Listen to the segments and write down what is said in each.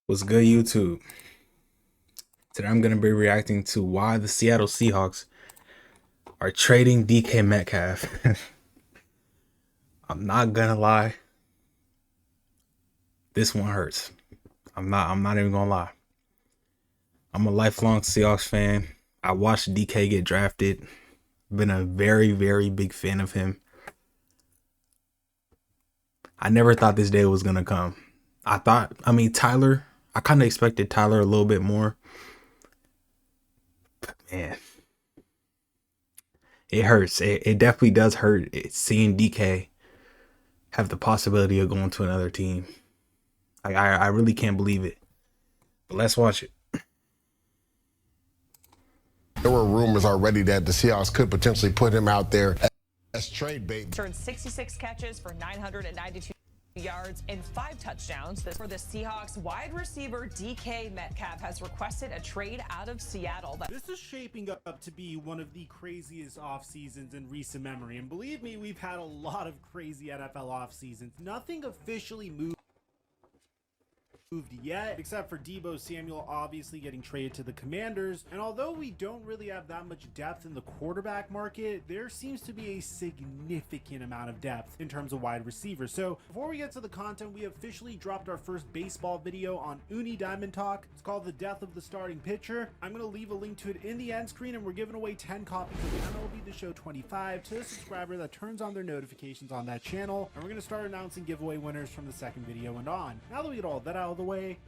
What's good, YouTube? Today I'm going to be reacting to why the Seattle Seahawks are trading DK Metcalf. I'm not gonna lie, this one hurts. I'm not even gonna lie. I'm a lifelong Seahawks fan. I watched DK get drafted. Been a very, very big fan of him. I never thought this day was gonna come. Tyler, I kind of expected Tyler a little bit more. But man, it hurts. It definitely does hurt seeing DK have the possibility of going to another team. I really can't believe it. But let's watch it. There were rumors already that the Seahawks could potentially put him out there as trade bait. Turned 66 catches for 992 yards and 5 touchdowns. For the Seahawks, wide receiver DK Metcalf has requested a trade out of Seattle. This is shaping up to be one of the craziest off seasons in recent memory. And believe me, we've had a lot of crazy NFL off seasons. Nothing officially moved yet, except for Deebo Samuel obviously getting traded to the Commanders. And although we don't really have that much depth in the quarterback market, there seems to be a significant amount of depth in terms of wide receivers. So before we get to the content, we officially dropped our first baseball video on Uni Diamond Talk. It's called The Death of the Starting Pitcher. I'm going to leave a link to it in the end screen, and we're giving away 10 copies of MLB The Show 25 to a subscriber that turns on their notifications on that channel. And we're going to start announcing giveaway winners from the second video and on. Now that we get all that out of the way,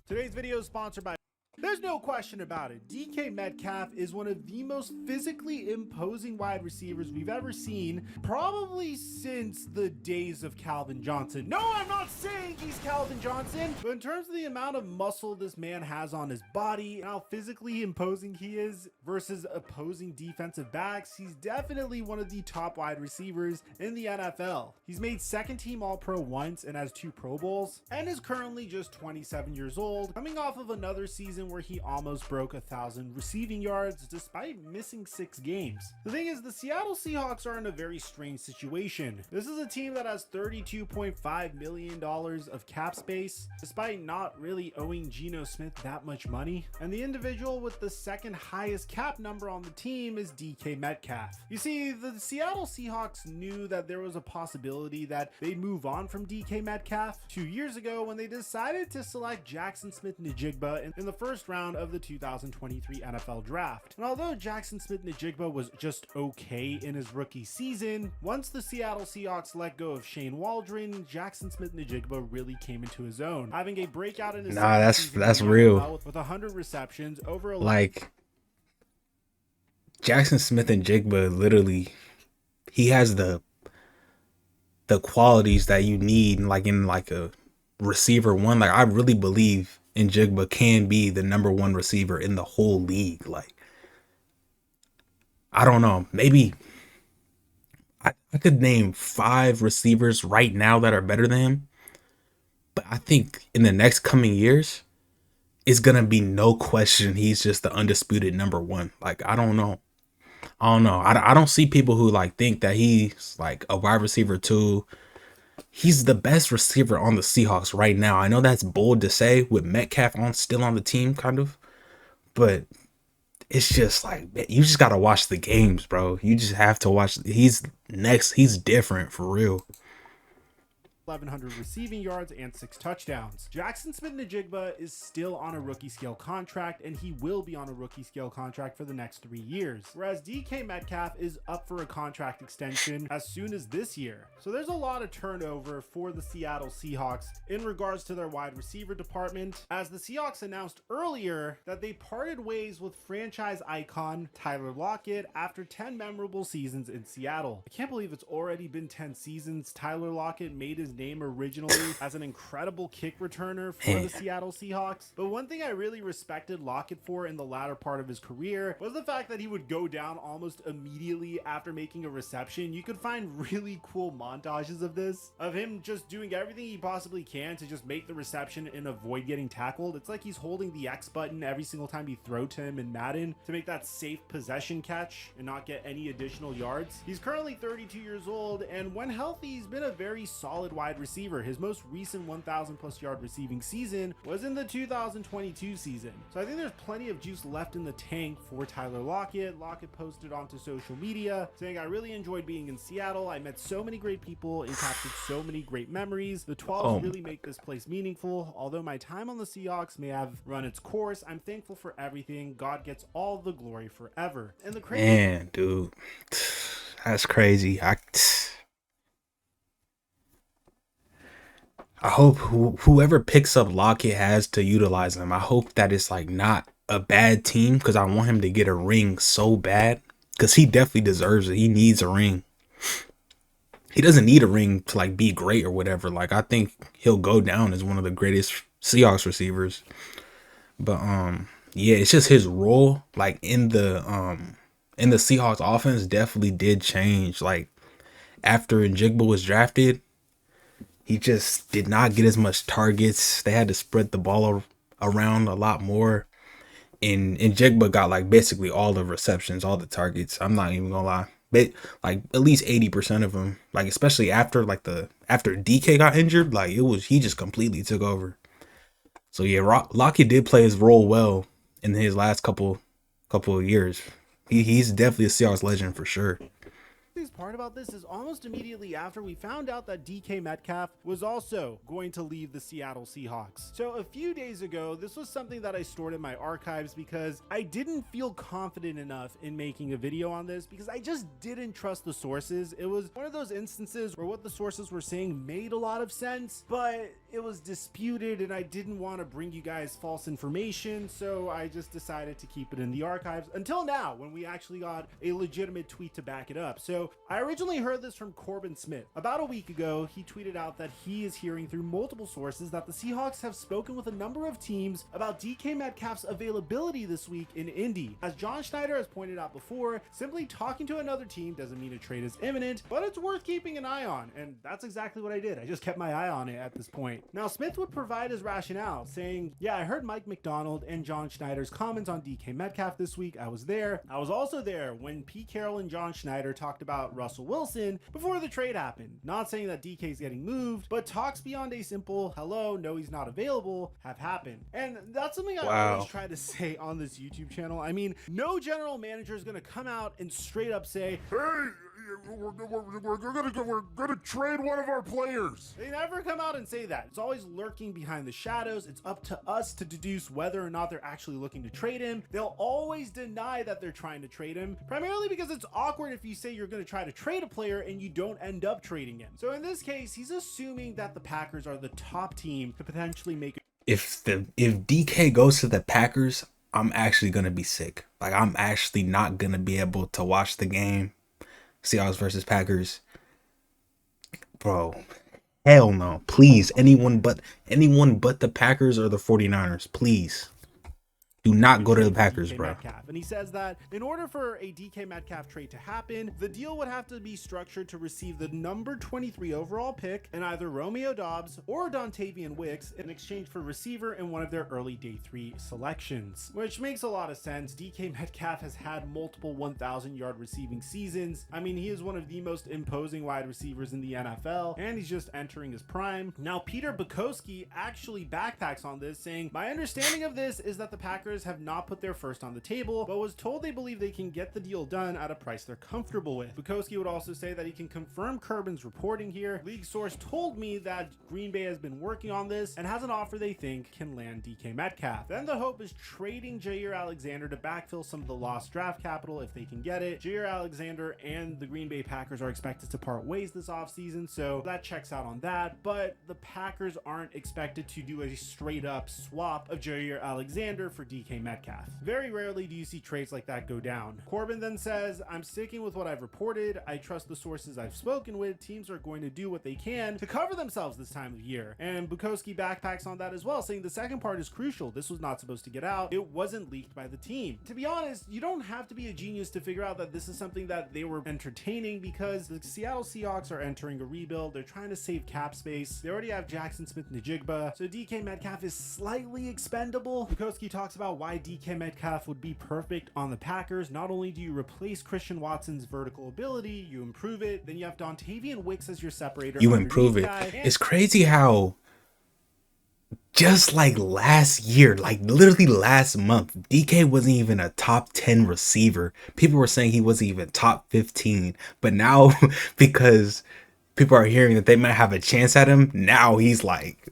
today's video is sponsored by. There's no question about it. DK Metcalf is one of the most physically imposing wide receivers we've ever seen, probably since the days of Calvin Johnson. No, I'm not saying he's Calvin Johnson, but in terms of the amount of muscle this man has on his body and how physically imposing he is versus opposing defensive backs, he's definitely one of the top wide receivers in the NFL. He's made second team All-Pro once and has 2 Pro Bowls, and is currently just 27 years old, coming off of another season where he almost broke 1,000 receiving yards despite missing 6 games. The thing is, the Seattle Seahawks are in a very strange situation. This is a team that has $32.5 million of cap space, despite not really owing Geno Smith that much money. And the individual with the second highest cap number on the team is DK Metcalf. You see, the Seattle Seahawks knew that there was a possibility that they'd move on from DK Metcalf 2 years ago when they decided to select Jackson Smith-Njigba in the first round of the 2023 NFL draft. And although Jackson Smith-Njigba was just okay in his rookie season, once the Seattle Seahawks let go of Shane Waldron, Jackson Smith-Njigba really came into his own, having a breakout in his that's real. With 100 receptions over like Jackson Smith-Njigba, literally, he has the qualities that you need in a receiver one. Like, I really believe Njigba can be the #1 receiver in the whole league. Like, I don't know, maybe I could name 5 receivers right now that are better than him, but I think in the next coming years it's gonna be no question he's just the undisputed #1. Like, I don't know. I don't see people who think that he's like a wide receiver 2. He's the best receiver on the Seahawks right now. I know that's bold to say with Metcalf still on the team, kind of, but it's just like, you just gotta watch the games, bro. You just have to watch. He's different for real. 1,100 receiving yards and 6 touchdowns. Jackson Smith-Njigba is still on a rookie scale contract, and he will be on a rookie scale contract for the next 3 years. Whereas DK Metcalf is up for a contract extension as soon as this year. So there's a lot of turnover for the Seattle Seahawks in regards to their wide receiver department, as the Seahawks announced earlier that they parted ways with franchise icon Tyler Lockett after 10 memorable seasons in Seattle. I can't believe it's already been 10 seasons. Tyler Lockett made his name originally as an incredible kick returner for the Seattle Seahawks. But one thing I really respected Lockett for in the latter part of his career was the fact that he would go down almost immediately after making a reception. You could find really cool montages of this, of him just doing everything he possibly can to just make the reception and avoid getting tackled. It's like he's holding the X button every single time you throw to him in Madden to make that safe possession catch and not get any additional yards. He's currently 32 years old, and when healthy, he's been a very solid wide receiver. His most recent 1,000 plus yard receiving season was in the 2022 season. So I think there's plenty of juice left in the tank for Tyler Lockett. Lockett posted onto social media saying, "I really enjoyed being in Seattle. I met so many great people and captured so many great memories. The 12s really make this place meaningful. Although my time on the Seahawks may have run its course, I'm thankful for everything. God gets all the glory forever." And the crazy Man, dude, that's crazy. I hope whoever picks up Lockett has to utilize him. I hope that it's like not a bad team, because I want him to get a ring so bad, because he definitely deserves it. He needs a ring. He doesn't need a ring to like be great or whatever. Like, I think he'll go down as one of the greatest Seahawks receivers. But yeah, it's just his role like in the Seahawks offense definitely did change. Like, after Njigba was drafted, he just did not get as much targets. They had to spread the ball around a lot more. And Njigba got like basically all the receptions, all the targets. I'm not even gonna lie. But like at least 80% of them, like especially after after DK got injured, like he just completely took over. So yeah, Lockett did play his role well in his last couple of years. He's definitely a Seahawks legend for sure. Part about this is almost immediately after we found out that DK Metcalf was also going to leave the Seattle Seahawks. So a few days ago, this was something that I stored in my archives because I didn't feel confident enough in making a video on this, because I just didn't trust the sources. It was one of those instances where what the sources were saying made a lot of sense, but it was disputed and I didn't want to bring you guys false information. So I just decided to keep it in the archives until now, when we actually got a legitimate tweet to back it up. So I originally heard this from Corbin Smith. About a week ago, he tweeted out that he is hearing through multiple sources that the Seahawks have spoken with a number of teams about DK Metcalf's availability this week in Indy. As John Schneider has pointed out before, simply talking to another team doesn't mean a trade is imminent, but it's worth keeping an eye on. And that's exactly what I did. I just kept my eye on it at this point. Now, Smith would provide his rationale, saying, "Yeah, I heard Mike McDonald and John Schneider's comments on DK Metcalf this week. I was there. I was also there when Pete Carroll and John Schneider talked about Russell Wilson before the trade happened. Not saying that DK is getting moved, but talks beyond a simple hello, no he's not available have happened." And that's something I always try to say on this YouTube channel. I mean, no general manager is going to come out and straight up say, "Hey, we're gonna trade one of our players." They never come out and say that. It's always lurking behind the shadows. It's up to us to deduce whether or not they're actually looking to trade him. They'll always deny that they're trying to trade him, primarily because it's awkward if you say you're going to try to trade a player and you don't end up trading him. So in this case, he's assuming that the Packers are the top team to potentially make it. If DK goes to the Packers, I'm actually gonna be sick. Like, I'm actually not gonna be able to watch the game. Seahawks versus Packers. Bro, hell no. Please, anyone but the Packers or the 49ers, please. Do not go to the Packers, bro. Metcalf. And he says that in order for a DK Metcalf trade to happen, the deal would have to be structured to receive the number 23 overall pick and either Romeo Doubs or Dontavian Wicks in exchange for receiver in one of their early day 3 selections, which makes a lot of sense. DK Metcalf has had multiple 1,000 yard receiving seasons. I mean, he is one of the most imposing wide receivers in the NFL, and he's just entering his prime. Now, Peter Bukowski actually backpacks on this, saying, "My understanding of this is that the Packers have not put their first on the table, but was told they believe they can get the deal done at a price they're comfortable with." Bukowski would also say that he can confirm Kerbin's reporting here. "League source told me that Green Bay has been working on this and has an offer they think can land DK Metcalf. Then the hope is trading Jair Alexander to backfill some of the lost draft capital if they can get it. Jair Alexander and the Green Bay Packers are expected to part ways this offseason, so that checks out on that, but the Packers aren't expected to do a straight up swap of Jair Alexander for DK DK Metcalf. Very rarely do you see trades like that go down. Corbin then says, I'm sticking with what I've reported. I trust the sources I've spoken with. Teams are going to do what they can to cover themselves this time of year. And Bukowski backpacks on that as well, saying the second part is crucial. This was not supposed to get out. It wasn't leaked by the team. To be honest, you don't have to be a genius to figure out that this is something that they were entertaining, because the Seattle Seahawks are entering a rebuild. They're trying to save cap space. They already have Jackson Smith-Njigba, so DK Metcalf is slightly expendable. Bukowski talks about why DK Metcalf would be perfect on the Packers. Not only do you replace Christian Watson's vertical ability, you improve it. Then you have Dontavian Wicks as your separator. You improve it. It's crazy how just like last year, like literally last month, DK wasn't even a top 10 receiver. People were saying he wasn't even top 15. But now, because people are hearing that they might have a chance at him, now he's like,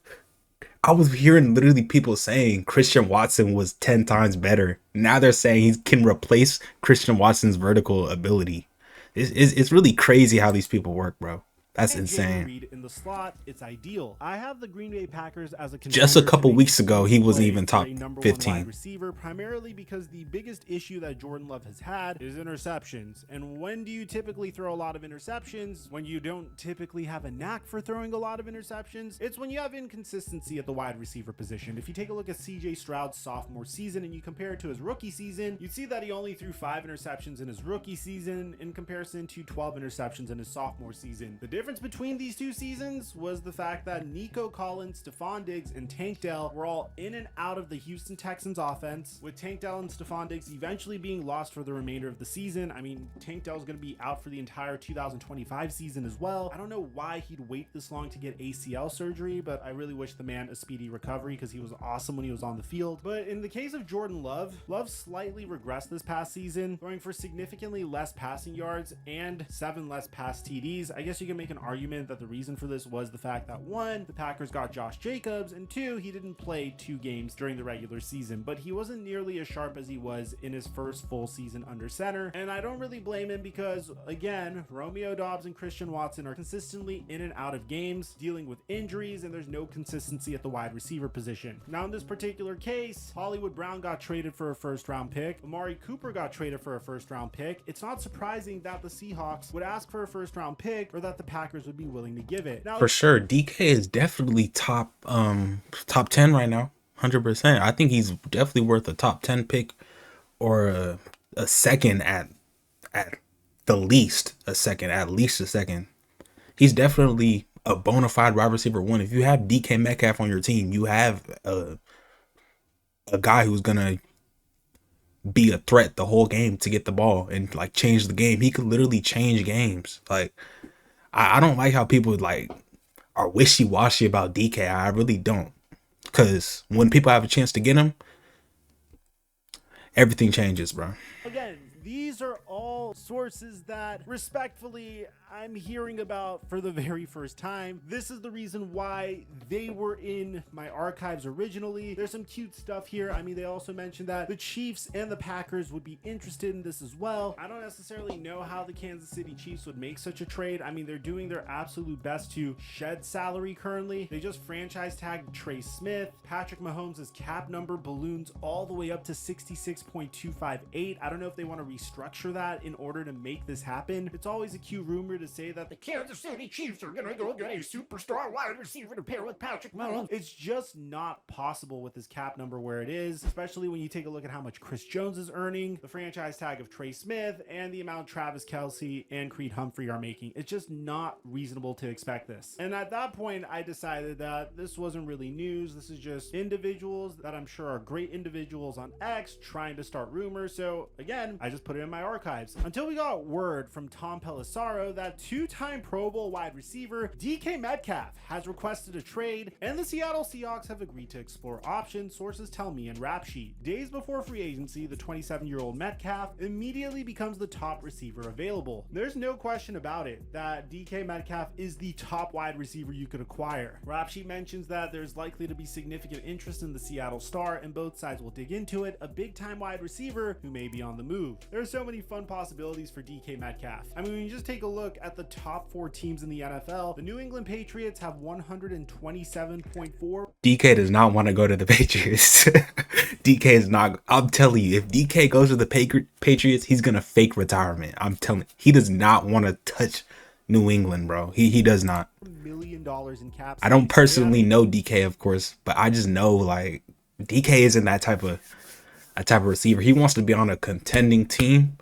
I was hearing literally people saying Christian Watson was 10 times better. Now they're saying he can replace Christian Watson's vertical ability. It's really crazy how these people work, bro. That's insane. Reed in the slot, it's ideal. I have the Green Bay Packers as a just a couple weeks ago, he wasn't even top 15 receiver, primarily because the biggest issue that Jordan Love has had is interceptions. And when do you typically throw a lot of interceptions? When you don't typically have a knack for throwing a lot of interceptions. It's when you have inconsistency at the wide receiver position. If you take a look at CJ Stroud's sophomore season and you compare it to his rookie season, you see that he only threw 5 interceptions in his rookie season in comparison to 12 interceptions in his sophomore season. The difference between these two seasons was the fact that Nico Collins, Stephon Diggs, and Tank Dell were all in and out of the Houston Texans offense, with Tank Dell and Stephon Diggs eventually being lost for the remainder of the season. I mean, Tank Dell is going to be out for the entire 2025 season as well. I don't know why he'd wait this long to get ACL surgery, but I really wish the man a speedy recovery because he was awesome when he was on the field. But in the case of Jordan Love, Love slightly regressed this past season, throwing for significantly less passing yards and 7 less pass TDs. I guess you can make an argument that the reason for this was the fact that 1, the Packers got Josh Jacobs, and 2, he didn't play 2 games during the regular season, but he wasn't nearly as sharp as he was in his first full season under center. And I don't really blame him because, again, Romeo Doubs and Christian Watson are consistently in and out of games, dealing with injuries, and there's no consistency at the wide receiver position. Now in this particular case, Hollywood Brown got traded for a first round pick. Amari Cooper got traded for a first round pick. It's not surprising that the Seahawks would ask for a first round pick, or that the Packers would be willing to give it. Now, for sure, DK is definitely top 10 right now, 100%. I think he's definitely worth a top 10 pick, or a second at least a second. He's definitely a bona fide wide receiver 1. If you have DK Metcalf on your team, you have a guy who's gonna be a threat the whole game to get the ball and like change the game. He could literally change games. Like, I don't like how people like are wishy-washy about DK. I really don't. Because when people have a chance to get him, everything changes, bro. Again, these are all sources that, respectfully, I'm hearing about for the very first time. This is the reason why they were in my archives originally. There's some cute stuff here. I mean, they also mentioned that the Chiefs and the Packers would be interested in this as well. I don't necessarily know how the Kansas City Chiefs would make such a trade. I mean, they're doing their absolute best to shed salary currently. They just franchise tagged Trey Smith. Patrick Mahomes' cap number balloons all the way up to 66.258. I don't know if they want to restructure that in order to make this happen. It's always a cute rumor to say that the Kansas City Chiefs are gonna go get a superstar wide receiver to pair with Patrick Mahomes. It's just not possible with this cap number where it is, especially when you take a look at how much Chris Jones is earning, the franchise tag of Trey Smith, and the amount Travis Kelce and Creed Humphrey are making. It's just not reasonable to expect this. And at that point, I decided that this wasn't really news. This is just individuals that I'm sure are great individuals on X trying to start rumors. So again, I just put it in my archives until we got word from Tom Pelissaro that 2-time Pro Bowl wide receiver DK Metcalf has requested a trade, and the Seattle Seahawks have agreed to explore options, sources tell me in Rap Sheet. Days before free agency, the 27-year-old Metcalf immediately becomes the top receiver available. There's no question about it that DK Metcalf is the top wide receiver you could acquire. Rap Sheet mentions that there's likely to be significant interest in the Seattle star, and both sides will dig into it, a big-time wide receiver who may be on the move. There are so many fun possibilities for DK Metcalf. I mean, when you just take a look at the top 4 teams in the NFL, the New England Patriots have 127.4. DK does not want to go to the Patriots. DK is not. I'm telling you, if DK goes to the Patriots, he's gonna fake retirement. I'm telling you, he does not want to touch New England, bro. He does not. $1 million in cap space. I don't personally know DK, of course, but I just know like DK isn't that type of receiver. He wants to be on a contending team,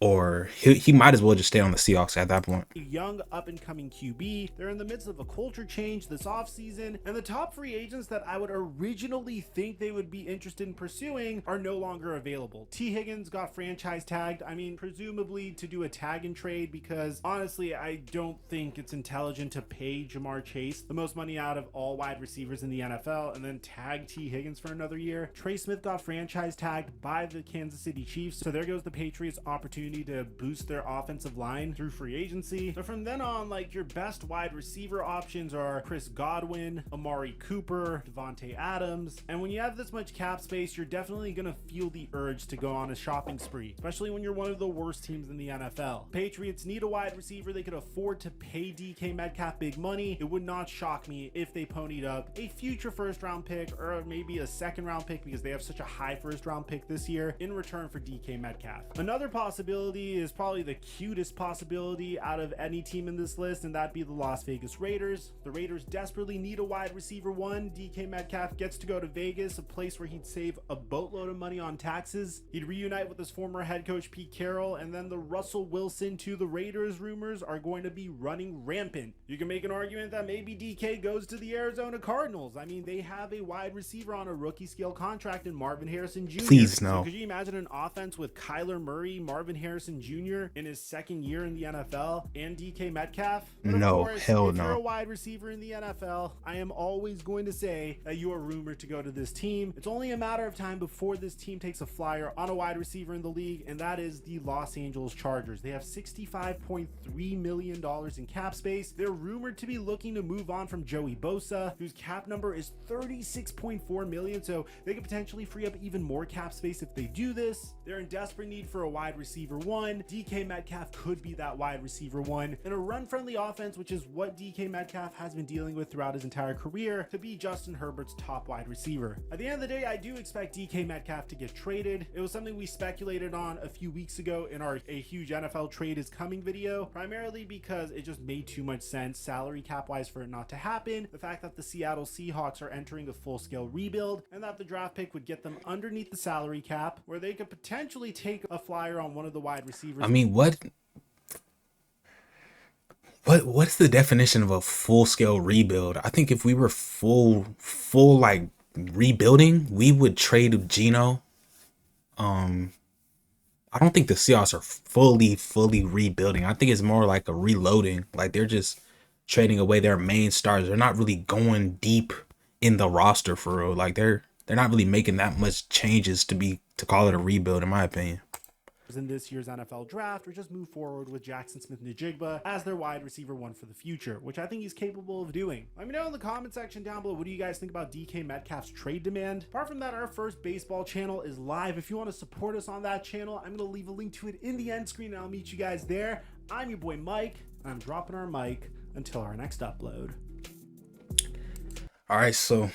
or he might as well just stay on the Seahawks at that point. A young up-and-coming QB. They're in the midst of a culture change this offseason, and the top free agents that I would originally think they would be interested in pursuing are no longer available. T. Higgins got franchise tagged. I mean, presumably to do a tag and trade, because honestly, I don't think it's intelligent to pay Jamar Chase the most money out of all wide receivers in the NFL and then tag T. Higgins for another year. Trey Smith got franchise tagged by the Kansas City Chiefs, so there goes the Patriots' opportunity to boost their offensive line through free agency. So from then on, like, your best wide receiver options are Chris Godwin, Amari Cooper, Devontae Adams. And when you have this much cap space, you're definitely going to feel the urge to go on a shopping spree, especially when you're one of the worst teams in the NFL. Patriots need a wide receiver. They could afford to pay DK Metcalf big money. It would not shock me if they ponied up a future first-round pick or maybe a second-round pick, because they have such a high first-round pick this year, in return for DK Metcalf. Another possibility is probably the cutest possibility out of any team in this list, and that'd be the Las Vegas Raiders. The Raiders desperately need a wide receiver one. DK Metcalf gets to go to Vegas, a place where he'd save a boatload of money on taxes. He'd reunite with his former head coach Pete Carroll, and then the Russell Wilson to the Raiders rumors are going to be running rampant. You can make an argument that maybe DK goes to the Arizona Cardinals. I mean, they have a wide receiver on a rookie scale contract in Marvin Harrison Jr. Please no. So could you imagine an offense with Kyler Murray, Marvin Harrison Jr. in his second year in the NFL, and DK Metcalf? But no, of course, hell if no. you're a wide receiver in the NFL, I am always going to say that you are rumored to go to this team. It's only a matter of time before this team takes a flyer on a wide receiver in the league, and that is the Los Angeles Chargers. They have $65.3 million in cap space. They're rumored to be looking to move on from Joey Bosa, whose cap number is $36.4 million, so they could potentially free up even more cap space if they do this. They're in desperate need for a wide receiver one. DK Metcalf could be that wide receiver one in a run-friendly offense, which is what DK Metcalf has been dealing with throughout his entire career, to be Justin Herbert's top wide receiver. At the end of the day, I do expect DK Metcalf to get traded. It was something we speculated on a few weeks ago in our A Huge NFL Trade Is Coming video, primarily because it just made too much sense salary cap wise for it not to happen. The fact that the Seattle Seahawks are entering a full-scale rebuild, and that the draft pick would get them underneath the salary cap, where they could potentially take a flyer on one of the wide receivers. I mean, what's the definition of a full-scale rebuild? I think if we were full like rebuilding, we would trade Geno. I don't think the Seahawks are fully rebuilding. I think it's more like a reloading. Like, they're just trading away their main stars. They're not really going deep in the roster for real. Like, they're not really making that much changes to call it a rebuild, in my opinion. In this year's NFL draft, or just move forward with Jackson Smith-Njigba as their wide receiver one for the future, which I think he's capable of doing. Let me know in the comment section down below, what do you guys think about DK Metcalf's trade demand? Apart from that, our first baseball channel is live. If you want to support us on that channel, I'm going to leave a link to it in the end screen, and I'll meet you guys there. I'm your boy Mike, and I'm dropping our mic until our next upload. All right, so